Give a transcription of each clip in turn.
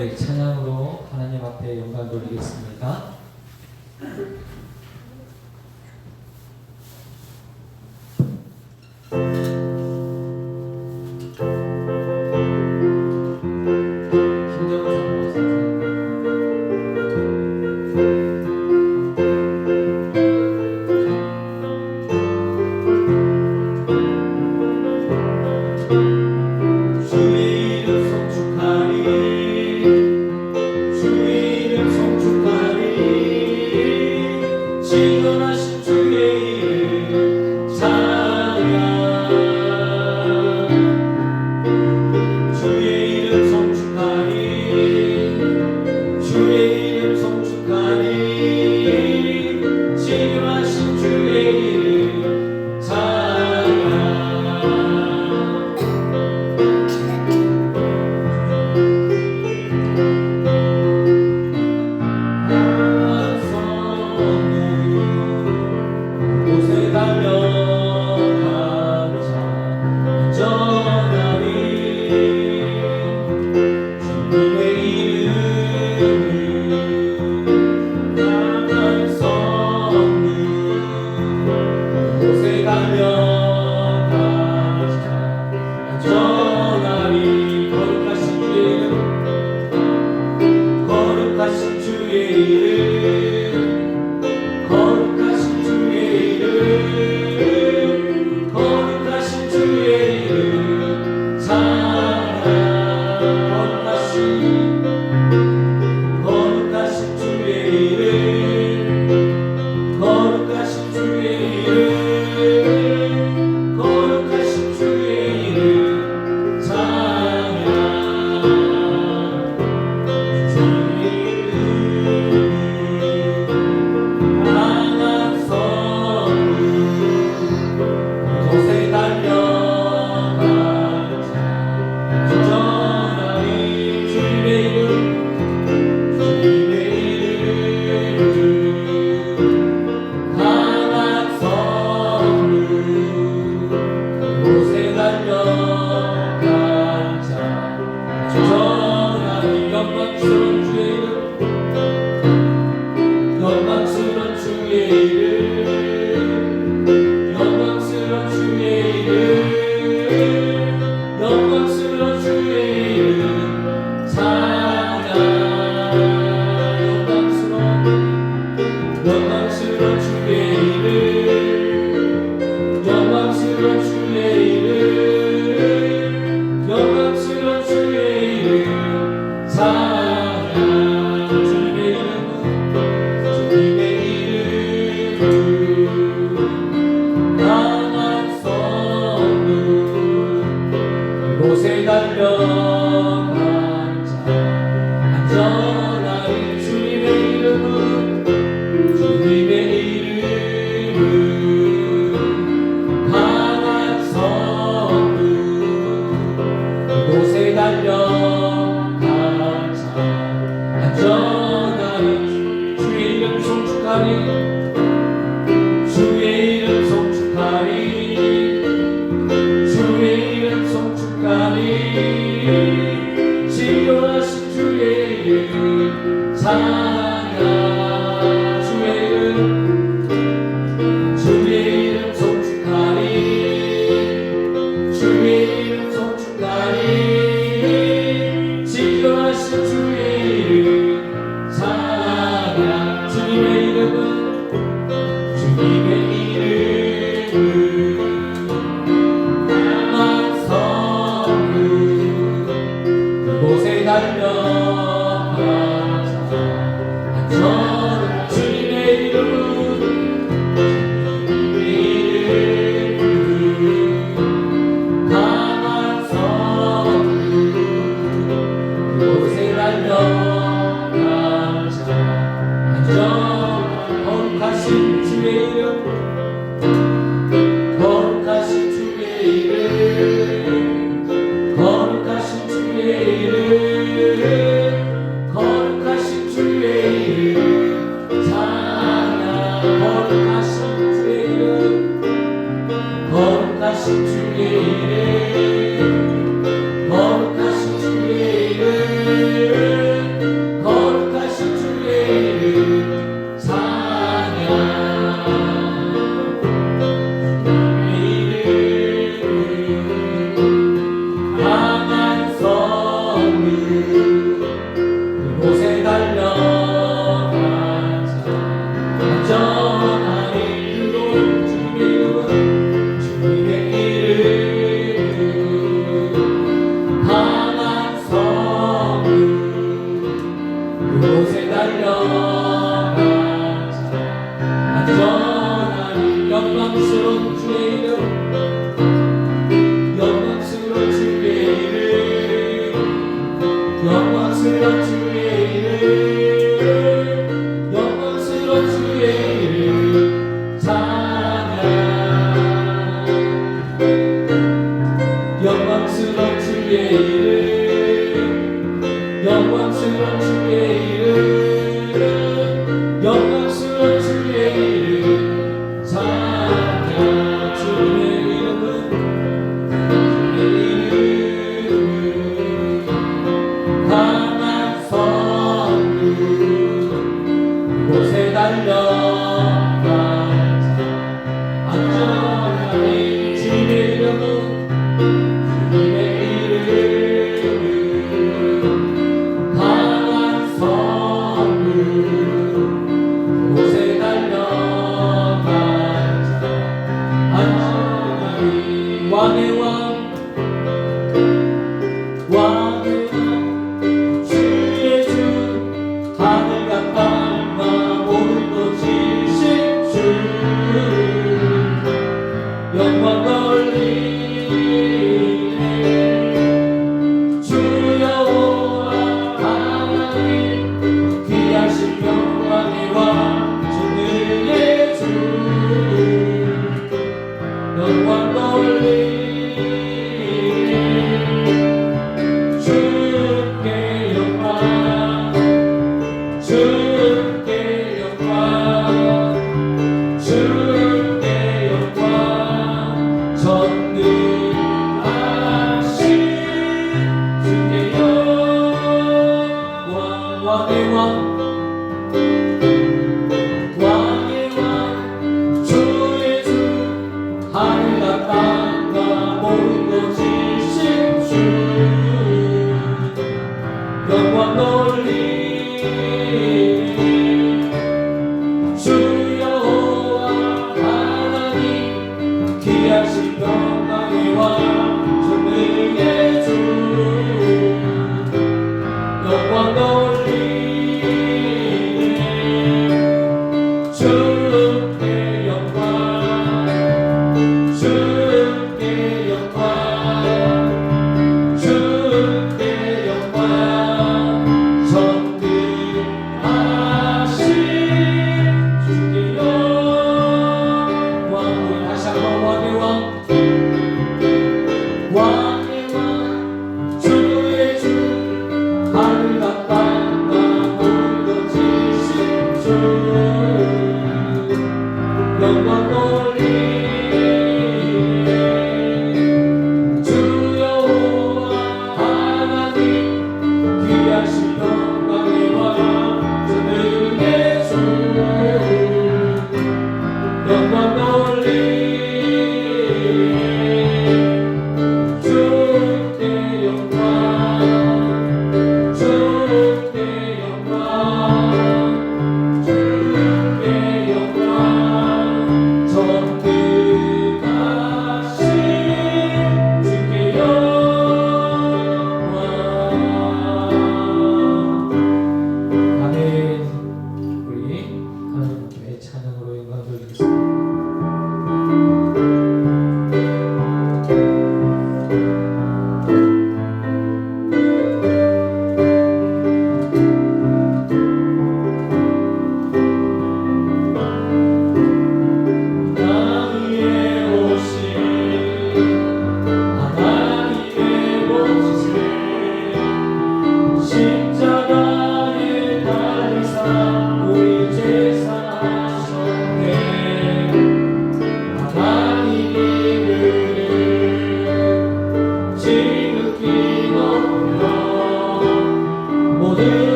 우리 찬양으로 하나님 앞에 영광 돌리겠습니다. 주의 이름 송축하리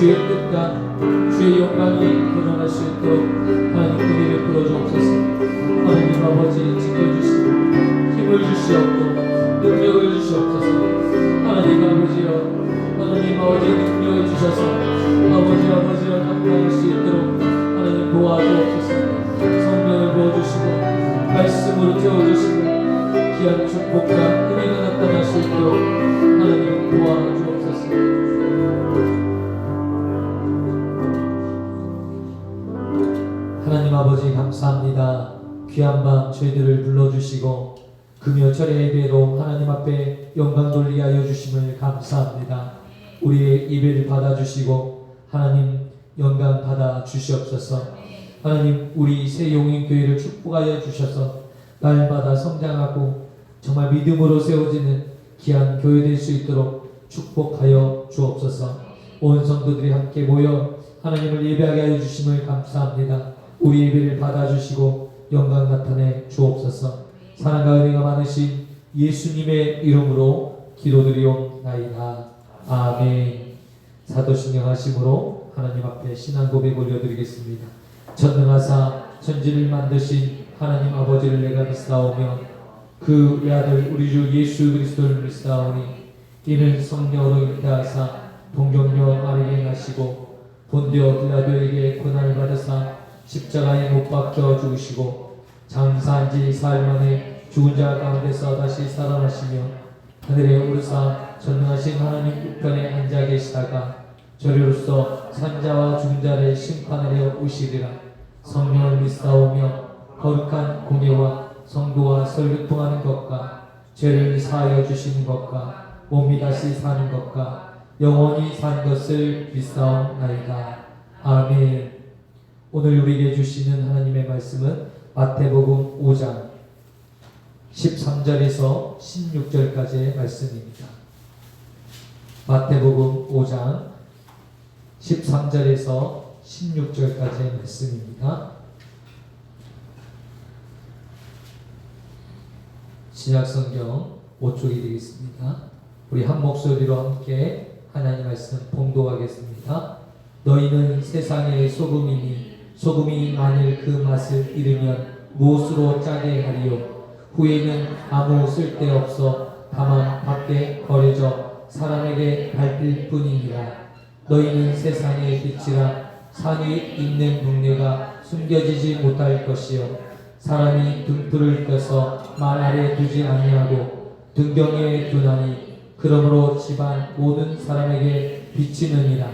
주의 뜻과 주의 영광이 드러날 수 있도록 하나님 그리를 불어주옵소서. 하나님 아버지 지켜주시고 힘을 주시옵고 능력을 주시옵소서. 하나님 아버지여, 하나님 아버지 능력을 주셔서 아버지여 감당할 수 있도록 하나님 도와주옵소서. 성령을 부어주시고 말씀으로 채워주시고 귀한 축복과 은혜가 나타날 수 있도록 하나님 도와주옵소서. 하나님 아버지 감사합니다. 귀한 밤 저희들을 불러주시고 금요철의 예배로 하나님 앞에 영광 돌리게 하여 주심을 감사합니다. 우리의 예배를 받아주시고 하나님 영광 받아 주시옵소서. 하나님 우리 새 용인교회를 축복하여 주셔서 날마다 성장하고 정말 믿음으로 세워지는 귀한 교회 될 수 있도록 축복하여 주옵소서. 온 성도들이 함께 모여 하나님을 예배하게 하여 주심을 감사합니다. 우리 예배를 받아주시고 영광 나타내 주옵소서. 사랑과 은혜가 많으신 예수님의 이름으로 기도드리옵나이다. 아멘. 사도신경 하심으로 하나님 앞에 신앙 고백 올려드리겠습니다. 전능하사 천지를 만드신 하나님 아버지를 내가 믿사오며 그 외아들 우리 주 예수 그리스도를 믿사오니 이는 성령으로 잉태하사 동정녀 마리아에 나시고 본디오 빌라도에게 고난을 받으사 십자가에 못 박혀 죽으시고 장사한 지 사흘 만에 죽은 자 가운데서 다시 살아나시며 하늘에 오르사 전능하신 하나님 우편에 앉아 계시다가 저리로서 산자와 죽은 자를 심판하려 오시리라. 성령을 믿사오며 거룩한 공예와 성도와 설교통하는 것과 죄를 사하여 주시는 것과 몸이 다시 사는 것과 영원히 사는 것을 믿사옵나이다. 아멘. 오늘 우리에게 주시는 하나님의 말씀은 마태복음 5장 13절에서 16절까지의 말씀입니다. 마태복음 5장 13절에서 16절까지의 말씀입니다. 신약성경 5쪽이 되겠습니다. 우리 한 목소리로 함께 하나님 말씀 봉독하겠습니다. 너희는 세상의 소금이니 소금이 만일 그 맛을 잃으면 무엇으로 짜게 하리요? 후에는 아무 쓸데없어 다만 밖에 버려져 사람에게 밟힐 뿐이니라. 너희는 세상의 빛이라. 산 위에 있는 동네가 숨겨지지 못할 것이요 사람이 등불을 껴서 말 아래 두지 아니하고 등경에 두나니 그러므로 집안 모든 사람에게 비치느니라.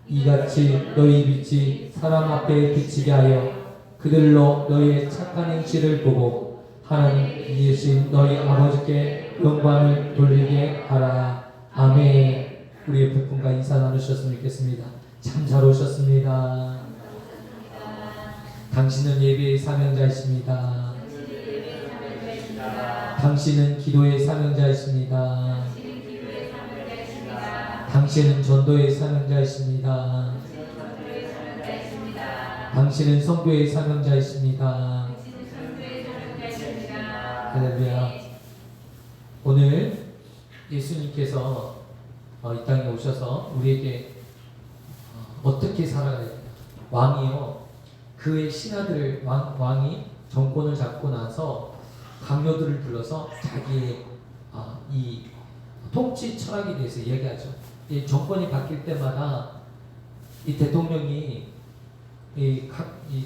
이같이 너희 빛이 사람 앞에 비치게 하여 그들로 너희의 착한 행실을 보고 하나님 이신 너희 아버지께 영광을 돌리게 하라. 아멘. 우리의 부푼과 인사 나누셨으면 좋겠습니다. 참 잘 오셨습니다. 당신은 예배의 사명자이십니다. 당신은 기도의 사명자이십니다. 당신은 전도의 사명자이십니다. 당신은 선교의 사명자이십니다. 할렐루야. 오늘 예수님께서 이 땅에 오셔서 우리에게 어떻게 살아가야 되냐. 왕이요, 그의 신하들을 왕이 정권을 잡고 나서 강요들을 불러서 자기의 이 통치 철학에 대해서 이야기하죠. 이 정권이 바뀔 때마다 이 대통령이 이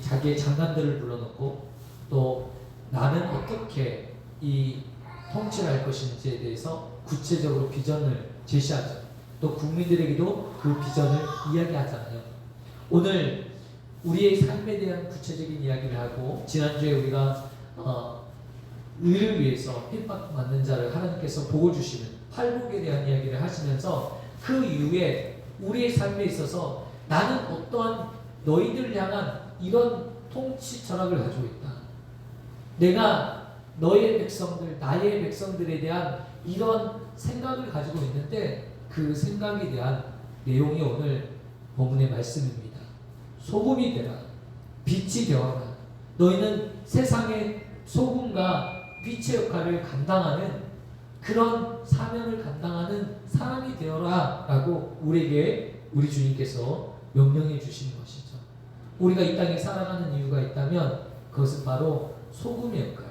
자기의 장관들을 불러놓고 또 나는 어떻게 이 통치를 할 것인지에 대해서 구체적으로 비전을 제시하죠. 또 국민들에게도 그 비전을 이야기하잖아요. 오늘 우리의 삶에 대한 구체적인 이야기를 하고, 지난주에 우리가 의를 위해서 핍박받는 자를 하나님께서 복을 주시는 팔복에 대한 이야기를 하시면서 그 이후에 우리의 삶에 있어서 나는 어떠한 너희들 향한 이런 통치 철학을 가지고 있다. 내가 너의 백성들, 나의 백성들에 대한 이런 생각을 가지고 있는데 그 생각에 대한 내용이 오늘 본문의 말씀입니다. 소금이 되라. 빛이 되어라. 너희는 세상의 소금과 빛의 역할을 감당하는 그런 사명을 감당하는 사람이 되어라 라고 우리에게 우리 주님께서 명령해 주시는 것이죠. 우리가 이 땅에 살아가는 이유가 있다면 그것은 바로 소금의 역할,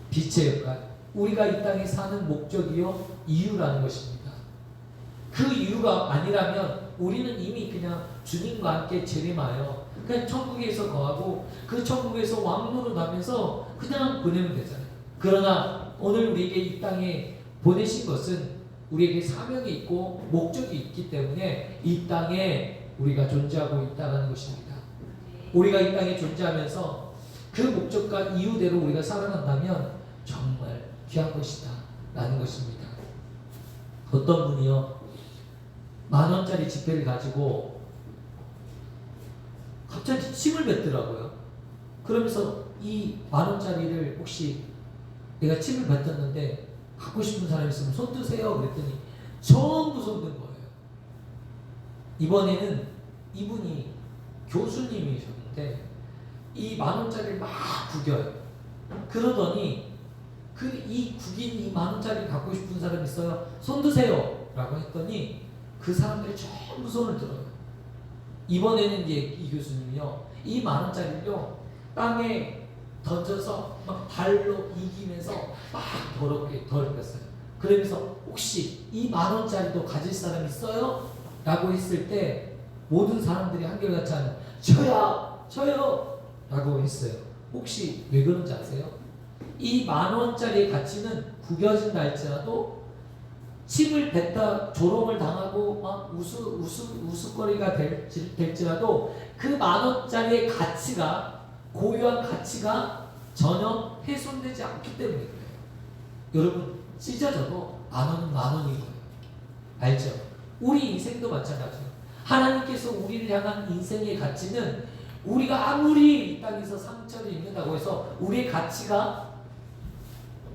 빛의 역할, 우리가 이 땅에 사는 목적이요 이유라는 것입니다. 그 이유가 아니라면 우리는 이미 그냥 주님과 함께 재림하여 그냥 천국에서 거하고 그 천국에서 왕노릇 하면서 그냥 보내면 되잖아요. 그러나 오늘 우리에게 이 땅에 보내신 것은 우리에게 사명이 있고 목적이 있기 때문에 이 땅에 우리가 존재하고 있다는 것입니다. 우리가 이 땅에 존재하면서 그 목적과 이유대로 우리가 살아간다면 정말 귀한 것이다 라는 것입니다. 어떤 분이요 10,000원짜리 지폐를 가지고 갑자기 침을 뱉더라고요. 그러면서 이 10,000원짜리를 혹시 내가 침을 뱉었는데 갖고 싶은 사람 있으면 손 드세요 그랬더니 전부 손 든 거예요. 이번에는 이분이 교수님이셨는데 이 10,000원짜리를 막 구겨요. 그러더니 이 구긴 이 10,000원짜리 갖고 싶은 사람 있어요? 손 드세요 라고 했더니 그 사람들이 전부 손을 들어요. 이번에는 이제 이 교수님이요 이 10,000원짜리를요 땅에 던져서 막 발로 이기면서 막 더럽혔어요. 그러면서 혹시 이 10,000원짜리도 가질 사람 있어요? 라고 했을 때 모든 사람들이 한결같이 하는 저요 라고 했어요. 혹시 왜 그런지 아세요? 이 10,000원짜리의 가치는 구겨진다 할지라도 침을 뱉다 조롱을 당하고 막 우스거리가 될지라도 그 10,000원짜리의 가치가 고유한 가치가 전혀 훼손되지 않기 때문에 그래요. 여러분 찢어져도 10,000원은 10,000원인 거예요. 알죠? 우리 인생도 마찬가지예요. 하나님께서 우리를 향한 인생의 가치는 우리가 아무리 이 땅에서 상처를 입는다고 해서 우리의 가치가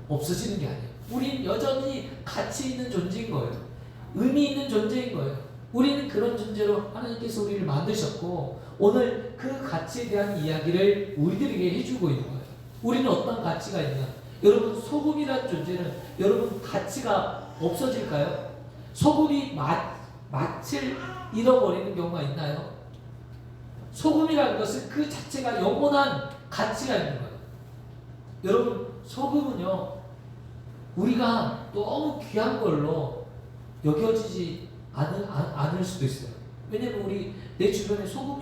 없어지는 게 아니에요. 우리는 여전히 가치 있는 존재인 거예요. 의미 있는 존재인 거예요. 우리는 그런 존재로 하나님께서 우리를 만드셨고 오늘 그 가치에 대한 이야기를 우리들에게 해주고 있는 거예요. 우리는 어떤 가치가 있냐? 여러분 소금이라는 존재는 여러분 가치가 없어질까요? 소금이 맛을 잃어버리는 경우가 있나요? 소금이라는 것은 그 자체가 영원한 가치가 있는 거예요. 여러분 소금은요 우리가 너무 귀한 걸로 여겨지지 않을 수도 있어요. 왜냐면 우리 내 주변에 소금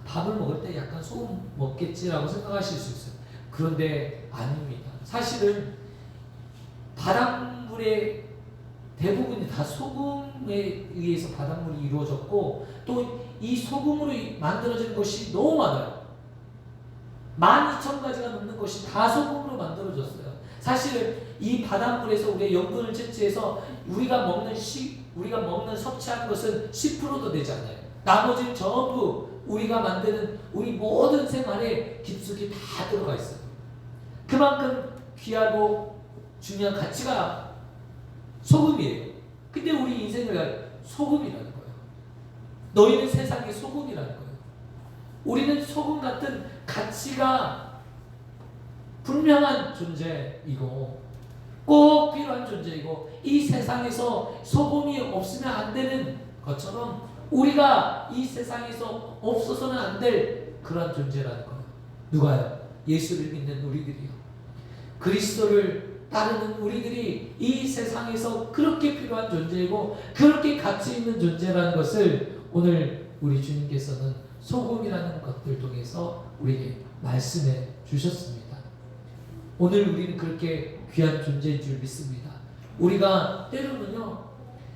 밥을 먹을 때 약간 소금 먹겠지라고 생각하실 수 있어요. 그런데 아닙니다. 사실은 바닷물의 대부분이 다 소금에 의해서 바닷물이 이루어졌고 또 이 소금으로 만들어진 것이 너무 많아요. 12,000가지가 넘는 것이 다 소금으로 만들어졌어요. 사실은 이 바닷물에서 우리의 염분을 채취해서 우리가 먹는 섭취하는 것은 10%도 되지 않아요. 나머지는 전부 우리가 만드는 우리 모든 생활에 깊숙이 다 들어가 있어요. 그만큼 귀하고 중요한 가치가 소금이에요. 근데 우리 인생을 소금이라는 거예요. 너희는 세상의 소금이라는 거예요. 우리는 소금 같은 가치가 분명한 존재이고 꼭 필요한 존재이고 이 세상에서 소금이 없으면 안 되는 것처럼 우리가 이 세상에서 없어서는 안 될 그런 존재라는 거예요. 누가요? 예수를 믿는 우리들이요. 그리스도를 따르는 우리들이 이 세상에서 그렇게 필요한 존재이고 그렇게 가치 있는 존재라는 것을 오늘 우리 주님께서는 소금이라는 것들 통해서 우리에게 말씀해 주셨습니다. 오늘 우리는 그렇게 귀한 존재인 줄 믿습니다. 우리가 때로는요,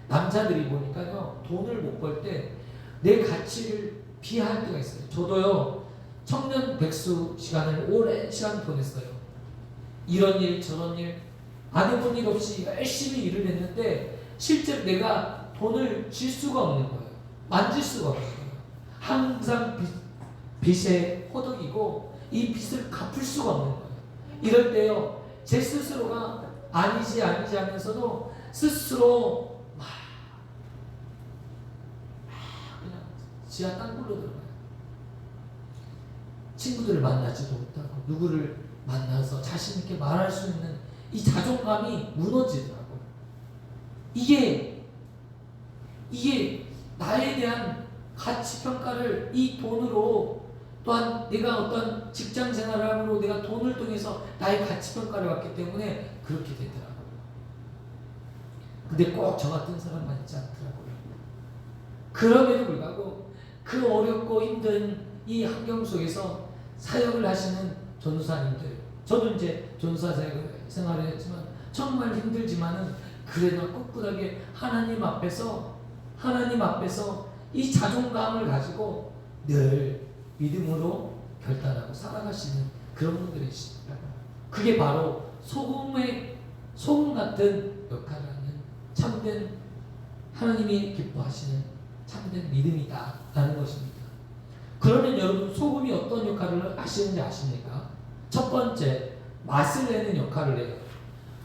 남자들이 보니까요, 돈을 못 벌 때 내 가치를 비하할 때가 있어요. 저도요, 청년 백수 시간을 오랜 시간 보냈어요. 이런 일 저런 일 안 해본 일 없이 열심히 일을 했는데 실제로 내가 돈을 질 수가 없는 거예요. 만질 수가 없는 거예요. 항상 빚에 호덕이고 이 빚을 갚을 수가 없는 거예요. 이럴 때요, 제 스스로가 아니지 하면서도 스스로 그냥 지하 땅굴로 들어가요. 친구들을 만나지도 못하고 누구를 만나서 자신 있게 말할 수 있는 이 자존감이 무너지더라고요. 이게 나에 대한 가치 평가를 이 돈으로 또한 내가 어떤 직장 생활함으로 내가 돈을 통해서 나의 가치 평가를 받기 때문에 그렇게 되더라고요. 근데 꼭 저 같은 사람만 있지 않더라고요. 그럼에도 불구하고 그 어렵고 힘든 이 환경 속에서 사역을 하시는 전도사님들, 저도 이제 전도사 생활을 했지만 정말 힘들지만은 그래도 꿋꿋하게 하나님 앞에서 이 자존감을 가지고 늘 믿음으로 결단하고 살아가시는 그런 분들이십니다. 그게 바로 소금 같은 역할을 하는 참된 하나님이 기뻐하시는 참된 믿음이다라는 것입니다. 그러면 여러분 소금이 어떤 역할을 하시는지 아십니까? 첫 번째, 맛을 내는 역할을 해요.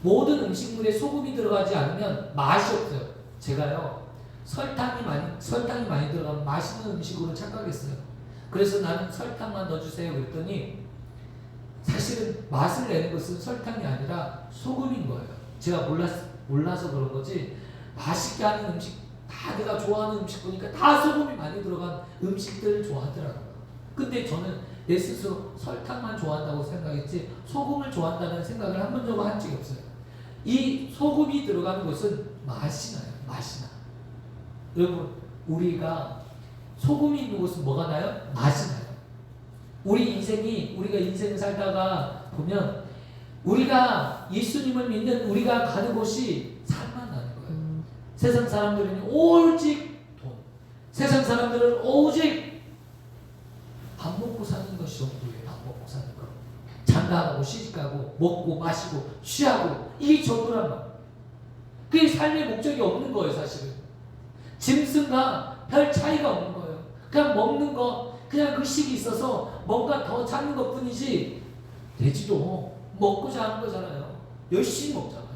모든 음식물에 소금이 들어가지 않으면 맛이 없어요. 제가요, 설탕이 많이 들어가면 맛있는 음식으로 착각했어요. 그래서 나는 설탕만 넣어주세요 그랬더니 사실은 맛을 내는 것은 설탕이 아니라 소금인 거예요. 제가 몰라서 그런 거지 맛있게 하는 음식, 다 내가 좋아하는 음식 보니까 다 소금이 많이 들어간 음식들을 좋아하더라고요. 근데 저는 내 스스로 설탕만 좋아한다고 생각했지 소금을 좋아한다는 생각을 한 번도 한 적이 없어요. 이 소금이 들어가는 것은 맛이 나요. 맛이 나. 여러분, 우리가 소금이 있는 곳은 뭐가 나요? 맛이 나요. 우리가 인생을 살다가 보면 우리가 예수님을 믿는 우리가 가는 곳이 살만 나는 거예요. 세상 사람들은 오직 돈, 세상 사람들은 오직 밥 먹고 사는 것이 전부예요. 밥 먹고 사는 거. 장가하고 시집가고 먹고 마시고 취하고 이게 전부란 말이에요. 그게 삶의 목적이 없는 거예요. 사실은 짐승과 별 차이가 없는 거예요. 그냥 먹는 거, 그냥 의식이 있어서 뭔가 더 찾는 것 뿐이지 돼지도 먹고자 하는 거잖아요. 열심히 먹잖아요.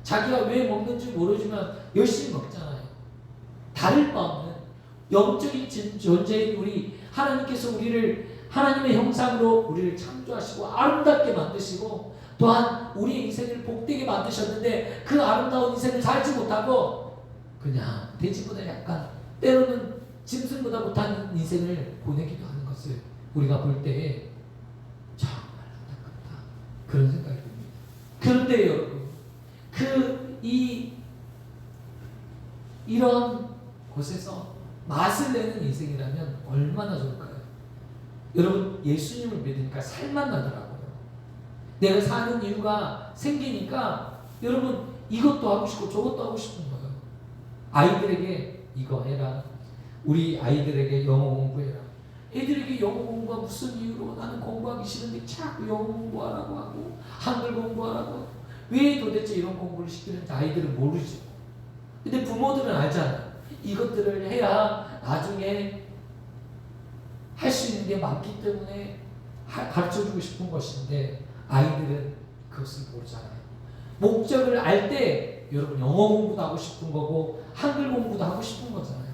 자기가 왜 먹는지 모르지만 열심히 먹잖아요. 다를 바 없는 영적인 존재인 우리 하나님께서 우리를 하나님의 형상으로 우리를 창조하시고 아름답게 만드시고 또한 우리의 인생을 복되게 만드셨는데 그 아름다운 인생을 살지 못하고 그냥 돼지보다 약간 때로는 짐승보다 못한 인생을 보내기도 하는 것을 우리가 볼 때에 정말 안타깝다 그런 생각이 듭니다. 그런데 여러분 이런 곳에서 맛을 내는 인생이라면 얼마나 좋을까요? 여러분 예수님을 믿으니까 살만 나더라고요. 내가 사는 이유가 생기니까 여러분 이것도 하고 싶고 저것도 하고 싶은 거예요. 아이들에게 이거 해라. 우리 아이들에게 영어 공부해라. 애들에게 영어 공부가 무슨 이유로 나는 공부하기 싫은데 자꾸 영어 공부하라고 하고 한글 공부하라고 하고 왜 도대체 이런 공부를 시키는지 아이들은 모르죠. 근데 부모들은 알잖아요. 이것들을 해야 나중에 할 수 있는 게 많기 때문에 가르쳐주고 싶은 것인데 아이들은 그것을 모르잖아요. 목적을 알 때 여러분 영어 공부도 하고 싶은 거고 한글 공부도 하고 싶은 거잖아요.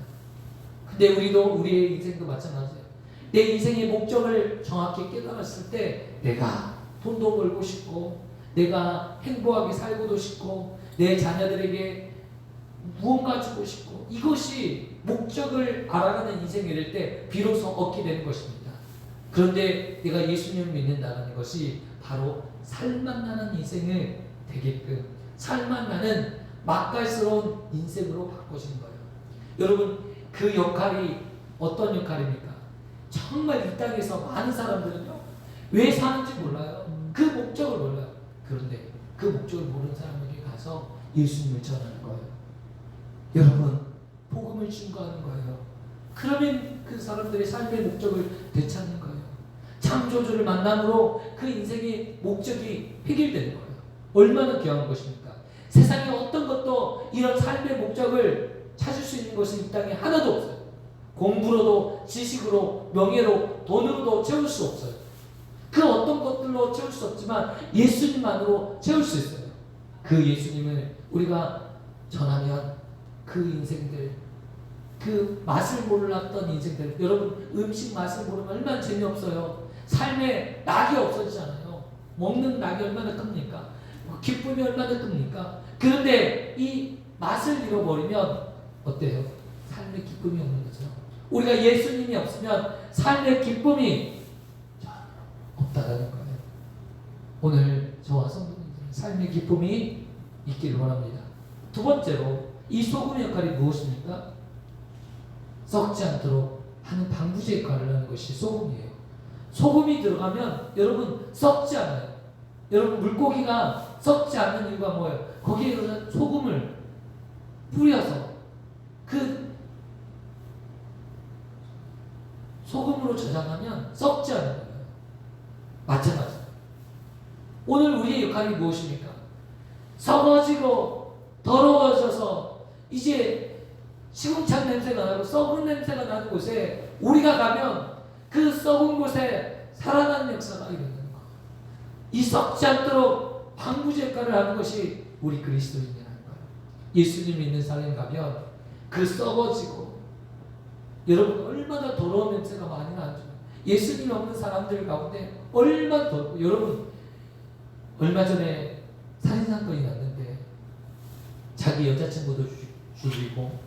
근데 우리의 인생도 마찬가지예요. 내 인생의 목적을 정확히 깨달았을 때 내가 돈도 벌고 싶고 내가 행복하게 살고도 싶고 내 자녀들에게 무언가 주고 싶고 이것이 목적을 알아가는 인생이 될 때 비로소 얻게 되는 것입니다. 그런데 내가 예수님을 믿는다는 것이 바로 살만 나는 인생을 되게끔 살만 나는 맛깔스러운 인생으로 바꿔주는 거예요. 여러분 그 역할이 어떤 역할입니까? 정말 이 땅에서 많은 사람들은요 왜 사는지 몰라요. 그 목적을 몰라요. 그런데 그 목적을 모르는 사람에게 가서 예수님을 전하는 거예요. 여러분 복음을 증거하는 거예요. 그러면 그 사람들의 삶의 목적을 되찾는 거예요. 창조주를 만남으로 그 인생의 목적이 해결되는 거예요. 얼마나 귀한 것입니까? 세상에 어떤 것도 이런 삶의 목적을 찾을 수 있는 것은 이 땅에 하나도 없어요. 공부로도 지식으로 명예로 돈으로도 채울 수 없어요. 그 어떤 것들로 채울 수 없지만 예수님만으로 채울 수 있어요. 그 예수님을 우리가 전하면 그 인생들, 그 맛을 몰랐던 인생들, 여러분 음식 맛을 모르면 얼마나 재미없어요. 삶에 낙이 없어지잖아요. 먹는 낙이 얼마나 큽니까? 기쁨이 얼마나 큽니까? 그런데 이 맛을 잃어버리면 어때요? 삶의 기쁨이 없는 거죠. 우리가 예수님이 없으면 삶의 기쁨이 없다라는 거예요. 오늘 저와 성도님들은 삶의 기쁨이 있기를 원합니다. 두 번째로 이 소금의 역할이 무엇입니까? 썩지 않도록 하는 방부제 역할을 하는 것이 소금이에요. 소금이 들어가면 여러분 썩지 않아요. 여러분 물고기가 썩지 않는 이유가 뭐예요? 거기에 소금을 뿌려서 그 소금으로 저장하면 썩지 않는 거예요. 마찬가지예요. 오늘 우리의 역할이 무엇입니까? 썩어지고 더러워져서 이제 시궁창 냄새가 나고 썩은 냄새가 나는 곳에 우리가 가면 그 썩은 곳에 살아나는 역사가 일어나는 거예요. 이 썩지 않도록 방부제 역할을 하는 것이 우리 그리스도인이라는 거예요. 예수님 믿는 사람에 가면 그 썩어지고 여러분 얼마나 더러운 냄새가 많이 나죠. 예수님 없는 사람들 가운데 얼마나 더럽고 여러분 얼마 전에 살인사건이 났는데 자기 여자친구도 죽이고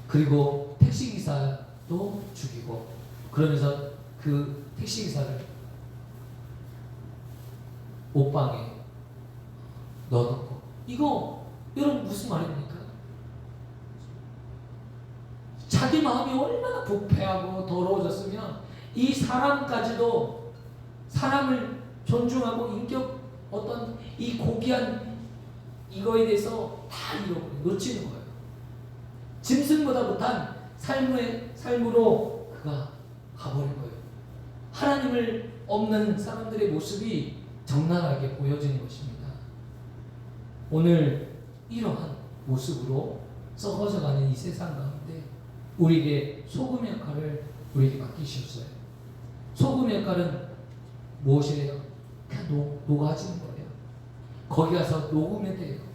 그리고 택시기사도 죽이고 그러면서 그 택시기사를 옷방에 넣어놓고 이거 여러분 무슨 말입니까? 자기 마음이 얼마나 부패하고 더러워졌으면 이 사람까지도 사람을 존중하고 인격 어떤 이 고귀한 이거에 대해서 다 놓치는 거예요. 짐승보다 못한 삶으로 그가 가버린 거예요. 하나님을 없는 사람들의 모습이 적나라하게 보여지는 것입니다. 오늘 이러한 모습으로 썩어져가는 이 세상 가운데 우리에게 소금의 역할을 우리에게 맡기셨어요. 소금의 역할은 무엇이래요? 그냥 녹아지는 거예요. 거기 가서 녹으면 돼요.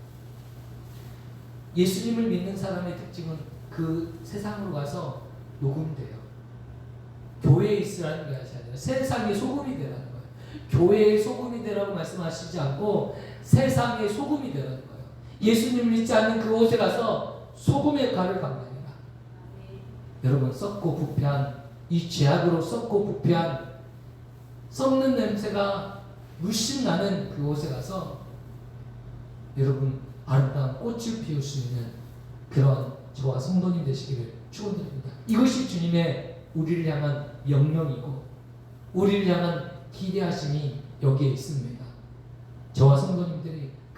예수님을 믿는 사람의 특징은 그 세상으로 가서 녹으면 돼요. 교회에 있으라는 게 아니라 세상의 소금이 되라는 거예요. 교회의 소금이 되라고 말씀하시지 않고 세상의 소금이 되라는 거예요. 예수님을 믿지 않는 그 곳에 가서 소금의 역할을 감당해라. 여러분 썩고 부패한 이 죄악으로 썩고 부패한 썩는 냄새가 물씬 나는 그곳에 가서 여러분 아름다운 꽃을 피울 수 있는 그런 저와 성도님 되시기를 축원드립니다. 이것이 주님의 우리를 향한 명령이고 우리를 향한 기대하심이 여기에 있습니다.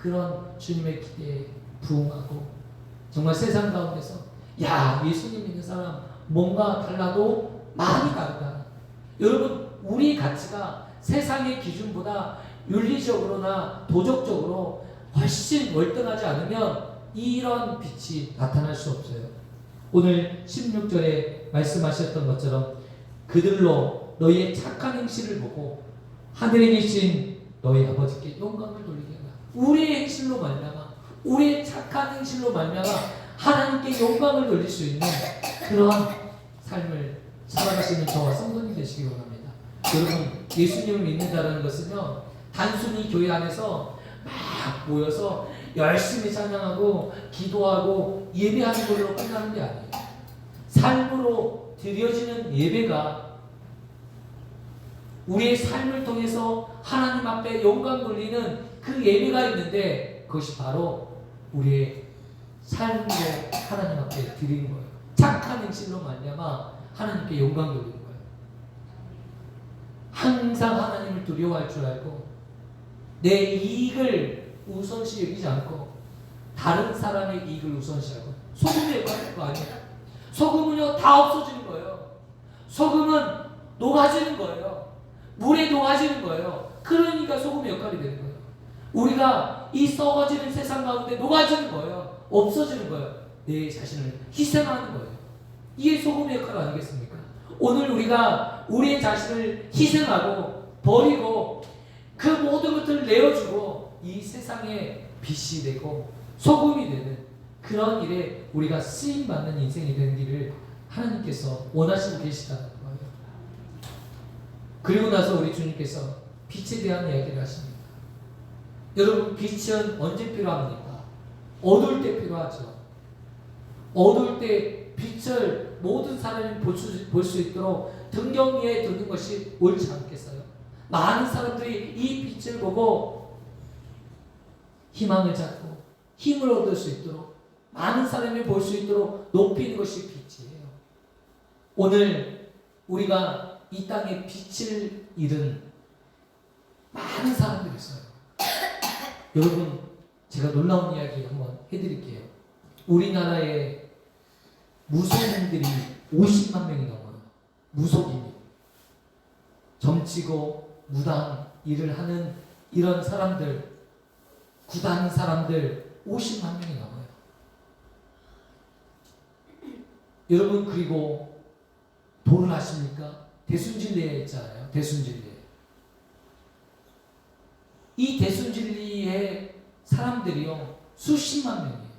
그런 주님의 기대에 부응하고 정말 세상 가운데서 야, 예수님 믿는 사람 뭔가 달라도 많이 다르다. 여러분, 우리 가치가 세상의 기준보다 윤리적으로나 도덕적으로 훨씬 월등하지 않으면 이런 빛이 나타날 수 없어요. 오늘 16절에 말씀하셨던 것처럼 그들로 너희의 착한 행실을 보고 하늘에 계신 너희 아버지께 영광을 돌리게 하라. 우리의 행실로 말미암아, 우리의 착한 행실로 말미암아 하나님께 영광을 돌릴 수 있는 그러한 삶을 살아가시는 저와 성도님 되시기 원합니다. 여러분, 예수님을 믿는다는 것은요, 단순히 교회 안에서 막 모여서 열심히 찬양하고 기도하고 예배하는 걸로 끝나는 게 아니에요. 삶으로 드려지는 예배가 우리의 삶을 통해서 하나님 앞에 영광 돌리는 그 예배가 있는데 그것이 바로 우리의 삶으로 하나님 앞에 드리는 거예요. 착한 행실로 말미암아 하나님께 영광 돌리는 거예요. 항상 하나님을 두려워할 줄 알고 내 이익을 우선시 여기지 않고 다른 사람의 이익을 우선시하고. 소금의 역할이 그거 아니에요. 소금은요 다 없어지는 거예요. 소금은 녹아지는 거예요. 물에 녹아지는 거예요. 그러니까 소금의 역할이 되는 거예요. 우리가 이 썩어지는 세상 가운데 녹아지는 거예요. 없어지는 거예요. 내 자신을 희생하는 거예요. 이게 소금의 역할 아니겠습니까? 오늘 우리가 우리의 자신을 희생하고 버리고 그 모든 것들을 내어주고 이 세상에 빛이 되고 소금이 되는 그런 일에 우리가 쓰임받는 인생이 되는 길을 하나님께서 원하시고 계시다는 거예요. 그리고 나서 우리 주님께서 빛에 대한 이야기를 하십니다. 여러분, 빛은 언제 필요합니까? 어두울 때 필요하죠. 어두울 때 빛을 모든 사람이 볼 수 있도록 등경 위에 두는 것이 옳지 않겠어요? 많은 사람들이 이 빛을 보고 희망을 찾고 힘을 얻을 수 있도록 많은 사람이 볼 수 있도록 높이는 것이 빛이에요. 오늘 우리가 이 땅에 빛을 잃은 많은 사람들이 있어요. 여러분, 제가 놀라운 이야기 한번 해드릴게요. 우리나라에 무속인들이 50만 명이 넘어요. 무속인이. 점치고 무당 일을 하는 이런 사람들, 구단 사람들 50만 명이 넘어요. 여러분, 그리고 도를 아십니까? 대순진리에 있잖아요. 대순진리. 이 대순진리의 사람들이요 수십만 명이에요.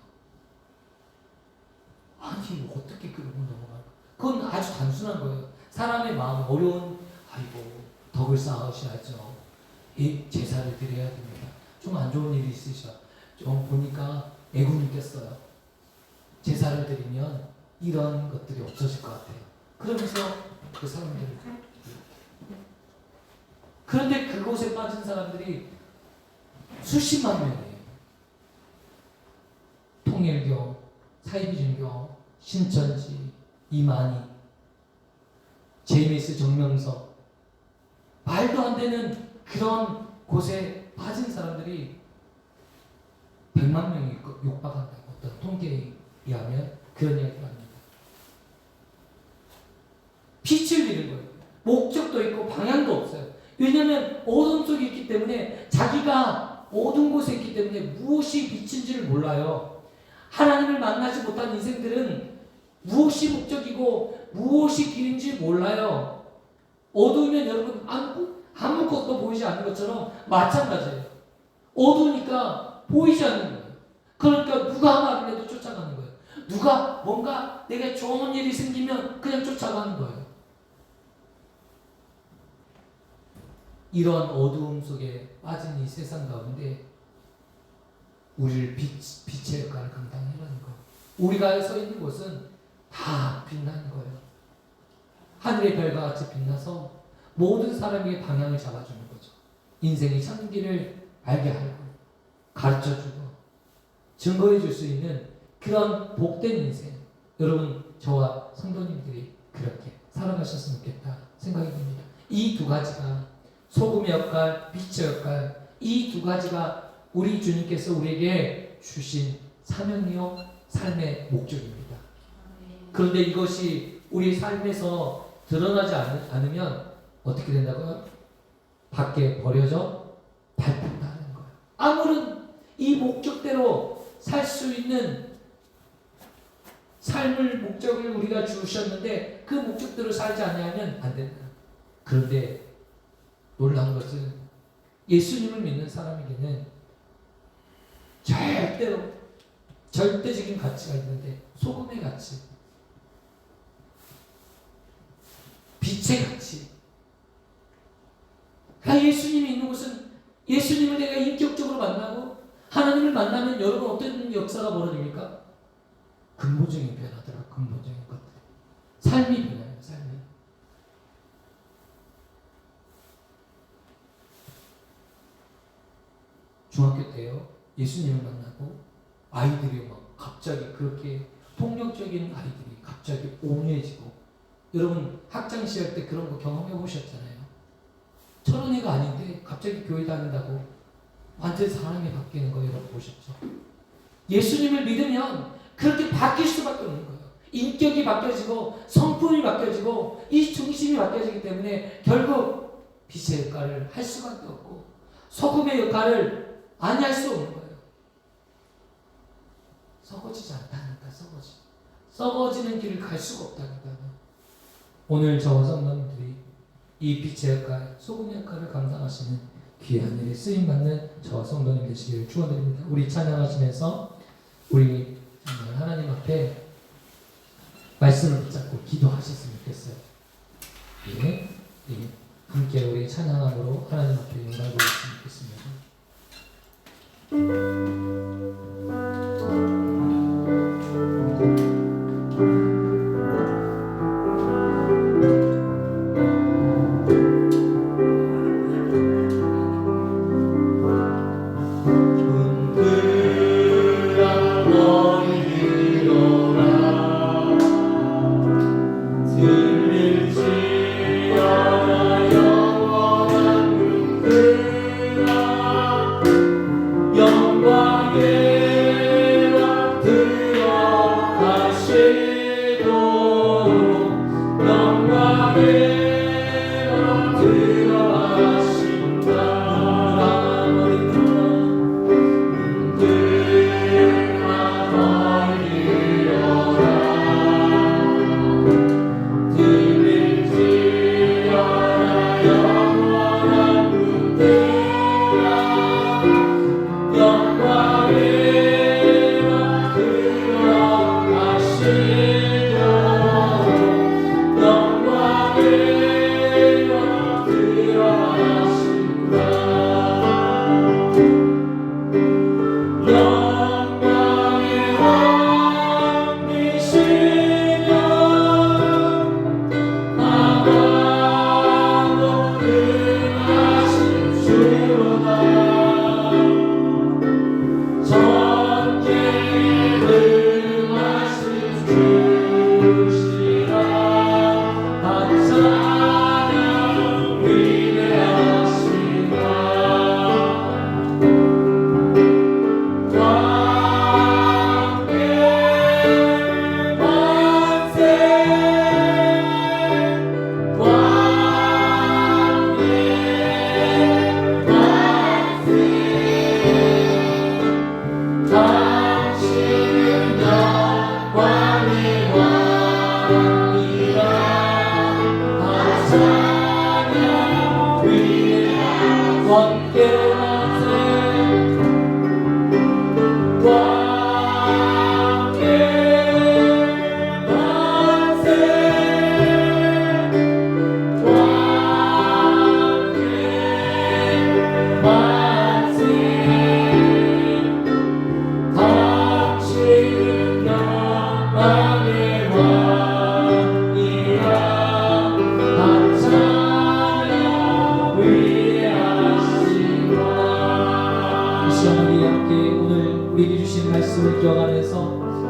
아니, 어떻게 그런 걸 넘어갈까? 그건 아주 단순한 거예요. 사람의 마음 어려운, 아이고 덕을 쌓으셔야죠. 이 제사를 드려야 됩니다. 좀 안 좋은 일이 있으셔. 좀 보니까 애군이 꼈어요. 제사를 드리면 이런 것들이 없어질 것 같아요. 그러면서 그 사람들을. 그런데 그곳에 빠진 사람들이 수십만 명이에요. 통일교, 사이비준교, 신천지, 이만희, 제이미스 정명석, 말도 안 되는 그런 곳에 빠진 사람들이 100만 명이 육박한다고 어떤 통계에 의하면 그런 이야기가 합니다. 빛을 잃은 거예요. 목적도 있고 방향도 없어요. 왜냐하면 어둠 속에 있기 때문에, 자기가 어두운 곳에 있기 때문에 무엇이 빛인지를 몰라요. 하나님을 만나지 못한 인생들은 무엇이 목적이고 무엇이 길인지 몰라요. 어두우면 여러분 아무것도 보이지 않는 것처럼 마찬가지예요. 어두우니까 보이지 않는 거예요. 그러니까 누가 말을 해도 쫓아가는 거예요. 누가 뭔가 내가 좋은 일이 생기면 그냥 쫓아가는 거예요. 이런 어두움 속에 빠진 이 세상 가운데 우리를 빛의 역할을 감당하라는 거. 우리가 서 있는 곳은 다 빛나는 거예요. 하늘의 별과 같이 빛나서 모든 사람에게 방향을 잡아주는 거죠. 인생의 참 길을 알게 하고 가르쳐주고 증거해 줄 수 있는 그런 복된 인생. 여러분, 저와 성도님들이 그렇게 살아가셨으면 좋겠다 생각이 듭니다. 이 두 가지가, 소금의 역할, 빛의 역할, 이 두 가지가 우리 주님께서 우리에게 주신 사명이요 삶의 목적입니다. 그런데 이것이 우리 삶에서 드러나지 않으면 어떻게 된다고요? 밖에 버려져 발표한다는 거예요. 아무런 이 목적대로 살 수 있는 삶을 목적을 우리가 주셨는데 그 목적대로 살지 않으면 안 된다. 그런데 놀라운 것은 예수님을 믿는 사람에게는 절대적인 가치가 있는데 소금의 가치, 빛의 가치. 예수님이 있는 곳은 예수님을 내가 인격적으로 만나고 하나님을 만나면 여러분 어떤 역사가 벌어집니까? 근본적인 변화더라. 근본적인 것들. 삶이 변해요. 삶이. 중학교 때요. 예수님을 만나고 아이들이 막 갑자기 그렇게 폭력적인 아이들이 갑자기 온유해지고, 여러분 학창 시절 때 그런 거 경험해 보셨잖아요. 저런 애가 아닌데 갑자기 교회 다닌다고 완전 사람이 바뀌는 거 여러분 보셨죠? 예수님을 믿으면 그렇게 바뀔 수밖에 없는 거예요. 인격이 바뀌어지고 성품이 바뀌어지고 이 중심이 바뀌어지기 때문에 결국 빛의 역할을 할 수밖에 없고 소금의 역할을 안 할 수 없는 거예요. 썩어지지 않다니까. 썩어지는 길을 갈 수가 없다니까. 오늘 저와 성도님들이 이 빛의 역할, 소금 역할을 감당하시는 귀한 일에 쓰임받는 저와 성도님 되시기를 축원드립니다. 우리 찬양하시면서 우리 정말 하나님 앞에 말씀을 붙잡고 기도하셨으면 좋겠어요. 예, 함께 우리 찬양함으로 하나님 앞에 영광을 돌렸으면 좋겠습니다.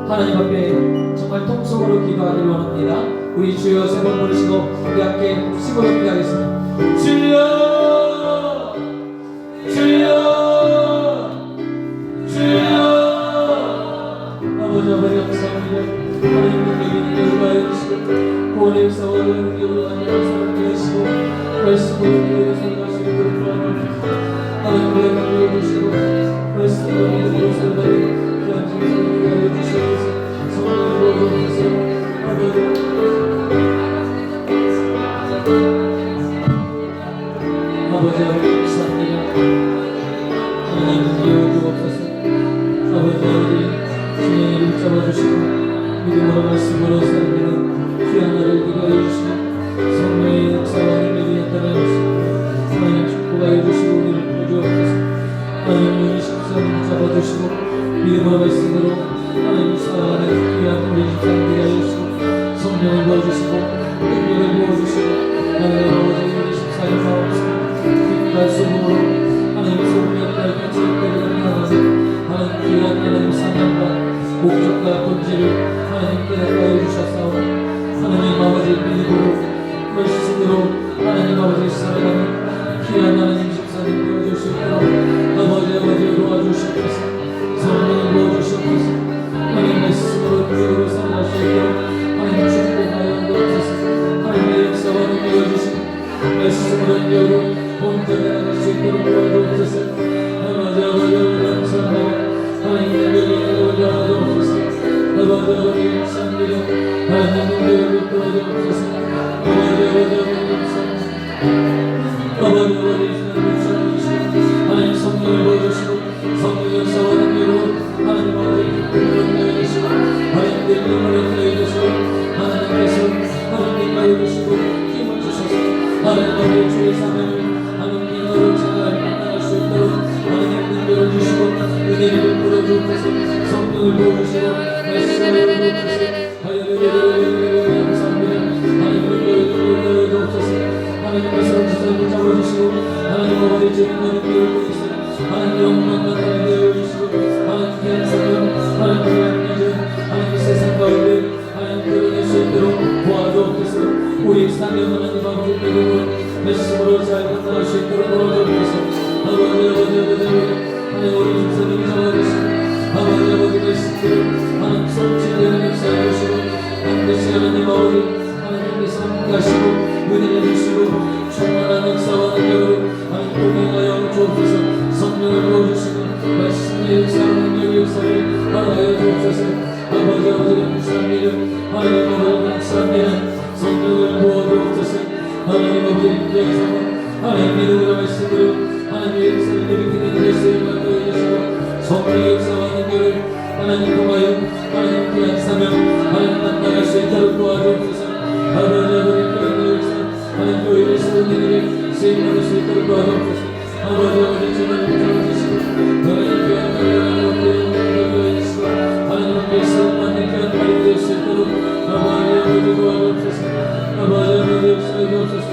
하나님 앞에 정말 통성으로 기도하기를 원합니다. 우리 주여 세 번 부르시고 우리 함께 힘으로 기도하겠습니다. 주여 주여 되어 주옵소서. 아버지 주의 이름 잡아주시고 믿음으로 말씀으로 살리는 귀한 날을 되게 하여 주시고 성령의 역사와 은혜를 나타내 주시고 하나님 축복하여 주시고 우리를 풀어주옵소서. 하나님 십자가를 잡아주시고 믿음으로 말씀으로 하나님 살아가는 귀한 우리 집사님 되게 하여 주시고 성령을 부어주시고 능력을 부어주시고 하나님 아버지 우리 십사님 마음속 빛과 소금으로 하나님 소금의 달같이 때리는 하나님 귀한 하나님 사명과 목적과 본질을 하나님 깨닫게 하여 주셔서 하나님 아버지 믿음으로 말씀으로 하나님 아버지 살아가는 귀한 하나님 집사님 보여주시고 아버지 도와주시옵소서. 성령을 부어주시옵소서. 하나님 말씀으로 믿음으로 살아갈 수 있도록 하나님 축복하여 주옵소서. 하나님의 역사와 능력을 주시고 말씀으로 능력으로 본전에 나갈 수 있도록 도와주옵소서. 아버지 감사합니다. 하나님의 능력을 도와주옵소서. 아버지 감사합니다. 하나님의 능력을 도와주옵소서. 아버지 감사합니다. 하나님 성령을 보여주시고 성령 역사와 능력으로 하나님 아버지 기쁨을 내주시고 하나님의 능력을 내주시고 하나님께서 하나님 내주시고 힘을 주셔서 하나님 아버지 주의 사명을 하나님 너를 잘 나갈 수 있도록 하나님 능력을 주시고 은혜를 풀어주옵소서. 성령을 보여주시고 말씀을 보여주옵소서. 감사합니다. 하나님을 보여주옵소서. 하나님께서 주사를 잡아주시고 하나님 아버지 주님 너를 보여주시고 하나님 영광 나타내 되어주시고 하나님 귀한 사명 하나님 귀한 믿음 하나님 세상 가운데 하나님 드러낼 수 있도록 도와주옵소서. 우리 사명 하나님 아버지 믿음으로 말씀으로 잘 건너갈 수 있도록 도와주옵소서. 아버지 하나님 우리 집사님이 잡아주시고 아버지 말씀대로 하나님 성취되는 역사해 주시고 반드시 하나님 아버지 하나님께서 함께하시고 은혜를 주시고 충만한 역사와 능력으로 하나님 동행하여 주옵소서. 성령을 부어주시고 말씀의 역사와 능력의 역사를 받아여 주옵소서. 아버지 감사합니다. 하나님 아버지 감사합니다. 성령을 부어주옵소서. 하나님 아버지 역사와 하나님 믿음으로 말씀으로 하나님의 역사를 일으키는 일을 맡겨 주시고 성령의 역사와 능력을 하나님 통하여 하나님 귀한 사명 하나님 만나갈 수 있도록 도와주옵소서. 아버지 귀한 역사 하나님 교회를 세우는 일에 쓰임받을 수 있도록 도와주옵소서. 아버지 주님을 붙잡아주시고 하나님 귀한 교회를 주시고 하나님께서 만든 귀한 발이 될 수 있도록 아버지 도와주옵소서. 아버지 역사해 주옵소서.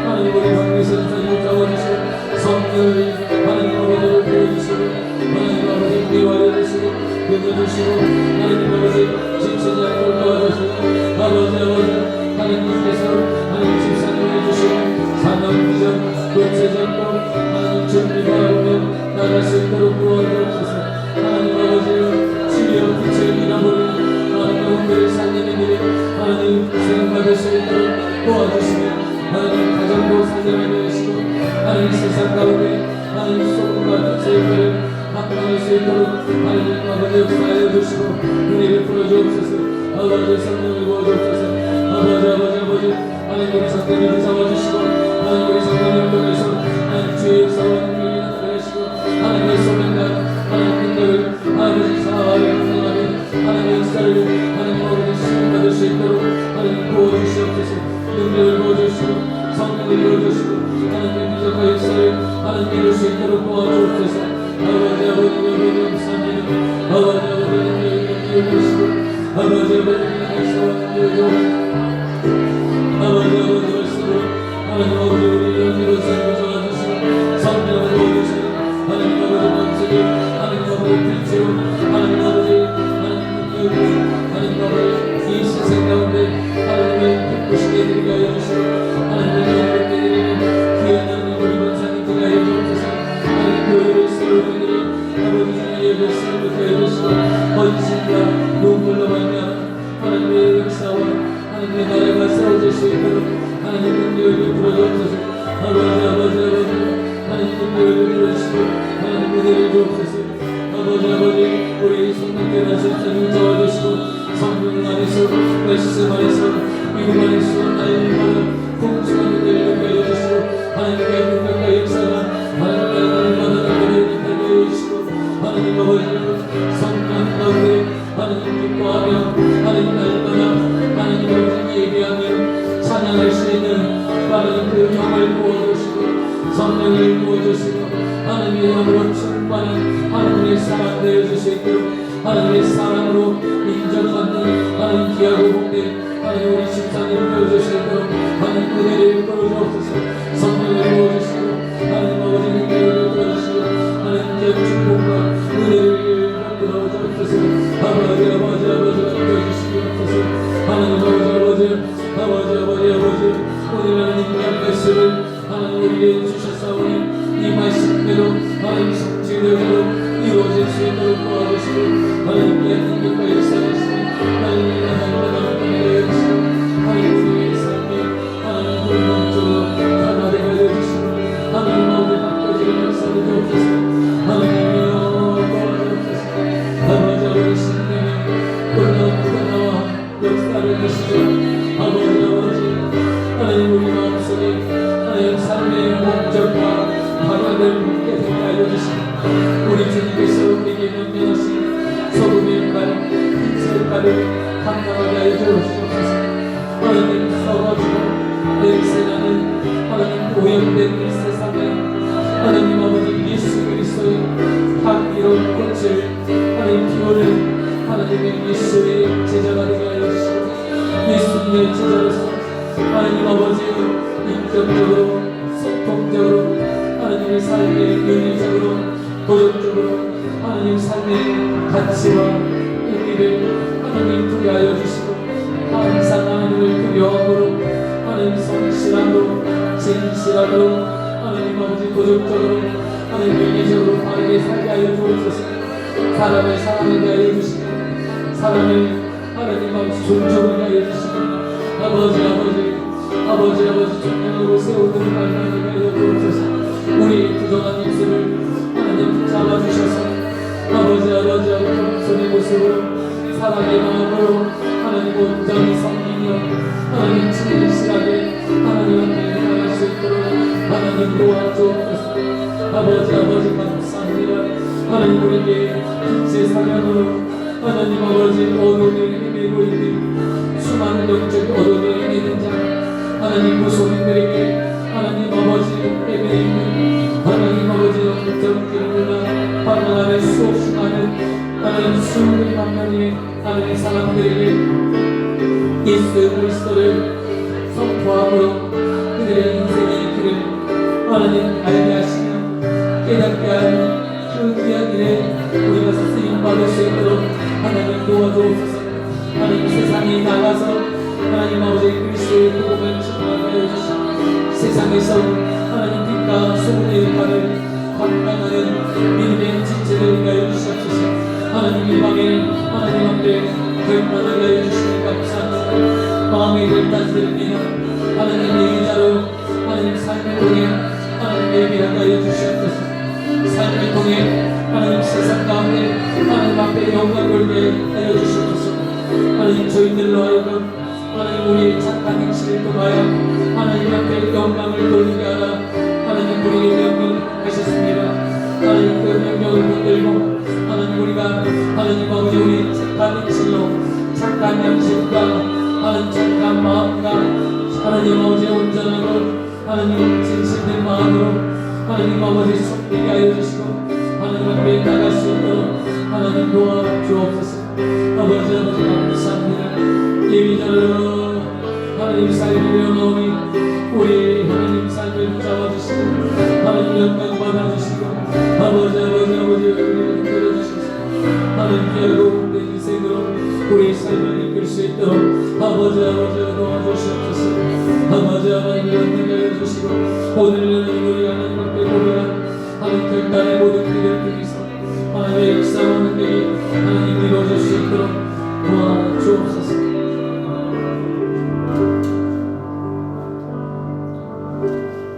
하나님 우리 관계에서 자녀를 잡아주시고 성령을 하나님 아버지를 보여주시고 하나님 아버지 미워해 주시고 끊어주시고 하나님 아버지 지치지 않도록 도와주시고 아버지 하나님께서 하나님 집사님을 해주시고 사명 비전 놓치지 않고 하나님 준비하며 나갈 수 있도록 도와주옵소서. 하나님 아버지 치료 빛을 밀어버리는 하나님 영혼들을 살리는 일에 하나님 수행받을 수 있도록 도와주시며 하나님 가정도 살려내 주시고 하나님 세상 가운데 하나님 소금과 빛의 일을 확장할 수 있도록 하나님 아버지 역사해 주시고 은혜를 풀어주옵소서. 아버지 성령을 부어주옵소서. 아버지 하나님 우리 성도님을 잡아주시고 하나님 우리 성도님을 통해서 하나님 주의 역사와 능력을 나타내시고 하나님의 소명과 하나님 능력을 아버지 사하여 감당하며 하나님의 역사를 하나님 아버지 시험받을 수 있도록 하나님 부어주시옵소서. 능력을 부어주시고 성령을 부어주시고 하나님의 비전과 역사를 하나님 이룰 수 있도록 도와주옵소서. 아버지 감사합니다. 아버지 능력을 주시고 아버지 역사와 능력을 아버지 말씀으로 하나님 아버지 우리 영혼으로 삶을 잡아주시고 성령을 보여주시고 하나님 아버지 마음속에 하나님 아버지 빛으로 하나님 아버지 능력으로 하나님 아버지 이 세상 가운데 하나님의 기쁘시게 드리게 하여 주시고 하나님의 영광을 드리는 귀한 하나님 우리 권사님 되게 하여 주옵소서. 하나님 교회를 세우는 일이 아버지 주의 말씀을 듣게 하여 주시고 헌신과 눈물로 말미암아 하나님의 역사와 하나님의 나라가 세워질 수 있도록 하나님 능력을 풀어주옵소서. 아버지 하나님 능력을 풀어주시고 하나님 은혜를 주옵소서. 아버지 우리 성령께나 실천을 잡아주시고 성령 안에서 말씀 안에서 믿음 안에서 나의 일만은 풍성한 은혜를 누게 해주시고 하나님의 능력과 역사가 하나님의 나라를 받아들이게 해주시고 하나님 아버지 성령 가운데 하나님 기뻐하며 하나님 날마다 하나님 아버지 예배하며 찬양할 수 있는 하나님 그 영을 부어주시고 성령을 부어주시고 하나님의 영으로 충만한 하나님의 사랑 되어줄 수 있도록 하나님의 사랑으로 인정받는 하나님 귀하고 복된 하나님 우리 집사님 되어주시도록 하나님 은혜를 부어주옵소서. 성령을 부어주시고 하나님 아버지 은혜를 부어주시고 하나님 귀한 축복과 은혜를 베풀어 주옵소서. 아버지 되어주시옵소서. 하나님 아버지 오늘 하나님 귀한 말씀을 하나님 우리에게 주셨사오니 이 말씀대로 하나님 성취되도록 이루어질 수 있도록 도와주시고 하나님께 능력과 역사하시니 하나님의 하나님을 내려주시고 하나님 우리의 삶에 하나님 우리 영적으로 하나되게 알려주시고 하나님 아버지 바꿔지는 역사를 주옵소서. 하나님이여 도와주옵소서. 아버지 신령의 놀라운 변화와 역사를 주시고 아버지 하나님 우리 마음속에 하나님 삶의 목적과 방향을 묻게 되게 알려주시고 우리 주님께서 우리에게 명령하신 소금의 역할, 빛의 역할을 감당하게 하여 주옵소서. 하나님 써가지고 냄새나는 하나님 오염된 이 세상에 하나님 아버지 예수 그리스도의 향기로운 꽃을 하나님 피우는 하나님의 예수의 제자가 되게 하여 주시고 예수님의 제자로서 하나님 아버지 인격적으로 소통적으로 하나님의 삶의 윤리적으로 도덕적으로 하나님 삶의 가치와 의미를 하나님 두게 하여 주시고 항상 하나님을 두려움으로 하나님 성실함으로 진실함으로 하나님 아버지 도덕적으로 하나님 윤리적으로 바르게 살게 하여 주옵소서. 사람을 사랑하게 하여 주시고 사람을 하나님 아버지 존중하게 하여 주시고 아버지 존경으로 세우는 말씀을 하여 주옵소서. 우리 부정한 입술을 하나님 잡아주셔서 아버지 겸손의 모습으로 사랑의 마음으로 하나님 온전히 섬기며 하나님 진실하게 하나님 앞에 나갈 수 있도록 하나님 도와주옵소서. 아버지 감사합니다. 하나님 우리에게 빛의 사랑으로 하나님 아버지 어둠에 헤매고 있는 수많은 영적 어둠에 헤매는 자 하나님 무소민들에게 하나님 아버지 헤매 있는 하나님 아버지 영적 길구나 방황하는 수없이 많은 하나님 수많은 방면의 하나님 사람들에게 예수 그리스도를 선포함으로 그들의 인생의 길을 하나님 알게 하시며 깨닫게 하는 그 귀한 일에 우리가 쓰임받을 수 있도록 하나님 도와주옵소서. 하나님 세상에 나가서 하나님 아버지 그리스도의 복음을 전하게 해주시고 세상에서 하나님 빛과 소금의 역할을 감당하는 믿음의 지체를 위하여 주시옵소서. 하나님 이 밤에 하나님 앞에 결단하게 하여 주시니 감사합니다. 마음의 결단들을 위하여 하나님의 의자로 하나님 삶을 통해 하나님 예배하게 하여 주시옵소서. 삶을 통해 하나님 세상 가운데 하나님 앞에 영광 돌게 하여 주시옵소서. 하나님 저희들로 하여금 하나님 우리의 착한 행실을 통하여 하나님 앞에 영광을 돌리게 하라 하나님 우리에게 명령하셨습니다. 하나님 그 명령을 붙들고 하나님 우리가 하나님 아버지 우리의 착한 행실로 착한 양심과 하나님 착한 마음과 하나님 아버지 온전하고 하나님 진실된 마음으로 하나님 아버지 섬기게 하여 주시고 하나님 앞에 나갈 수 있도록 하나님 도와주옵소서. 아버지 감사합니다. 예비자로 하나님 삶을 내어놓으니 우리 하나님 삶을 붙잡아주시고 하나님 영광 받아주시고 아버지 우리를 이끌어주셔서 하나님 귀하고 복된 인생으로 우리의 삶을 이끌 수 있도록 아버지 도와주시옵소서. 아버지 은혜를 해주시고 오늘은 우리 하나님 앞에 고백한 하나님 결단의 모든 길을 통해서 하나님의 역사하는 일이 하나님 이루어질 수 있도록 도와주옵소서.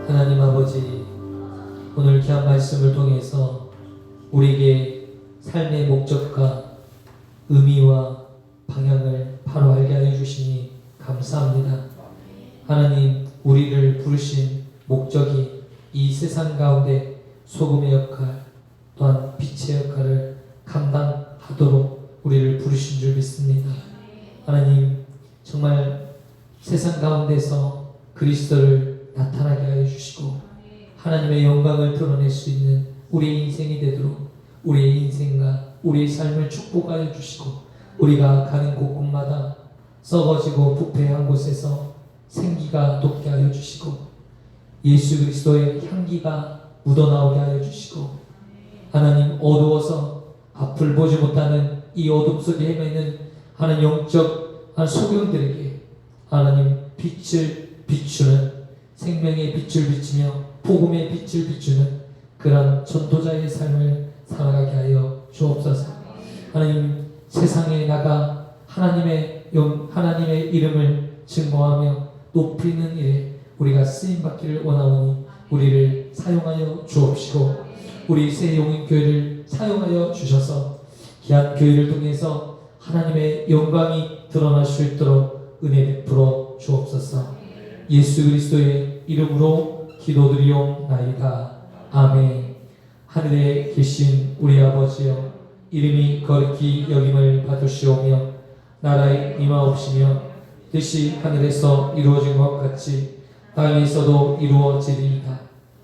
하나님 아버지 오늘 귀한 말씀을 통해서 우리에게 삶의 목적과 의미와 방향을 바로 알게 하여 주시니 감사합니다. 하나님 우리를 부르신 목적이 이 세상 가운데 소금의 역할 또한 빛의 역할을 세상 가운데서 그리스도를 나타나게 하여 주시고 하나님의 영광을 드러낼 수 있는 우리의 인생이 되도록 우리의 인생과 우리의 삶을 축복하여 주시고 우리가 가는 곳곳마다 썩어지고 부패한 곳에서 생기가 돋게 하여 주시고 예수 그리스도의 향기가 묻어나오게 하여 주시고 하나님 어두워서 앞을 보지 못하는 이 어둠 속에 헤매는 하나님 영적 소경들에게 하나님 빛을 비추는 생명의 빛을 비추며 복음의 빛을 비추는 그런 전도자의 삶을 살아가게 하여 주옵소서. 하나님 세상에 나가 하나님의 이름을 증거하며 높이는 일에 우리가 쓰임받기를 원하오니 우리를 사용하여 주옵시고 우리 새용인교회를 사용하여 주셔서 귀한 교회를 통해서 하나님의 영광이 드러날 수 있도록 은혜 베풀어 주옵소서. 예수 그리스도의 이름으로 기도드리옵나이다. 아멘. 하늘에 계신 우리 아버지여 이름이 거룩히 여김을 받으시오며 나라에 임하옵시며 뜻이 하늘에서 이루어진 것 같이 땅에서도 이루어지리이다.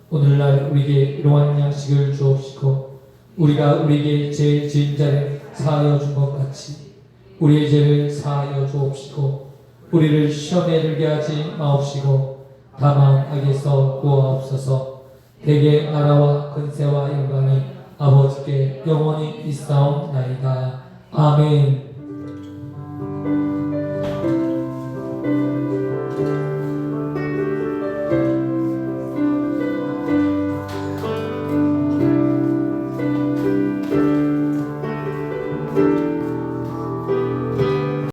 오늘날 우리에게 일용할 양식을 주옵시고 우리가 우리에게 죄 지은 자를 사하여 준 것 같이 우리의 죄를 사하여 주옵시고 우리를 시험에 들게 하지 마옵시고 다만 악에서 구하옵소서. 대개 나라와 근세와 영광이 아버지께 영원히 있사옵나이다. 아멘.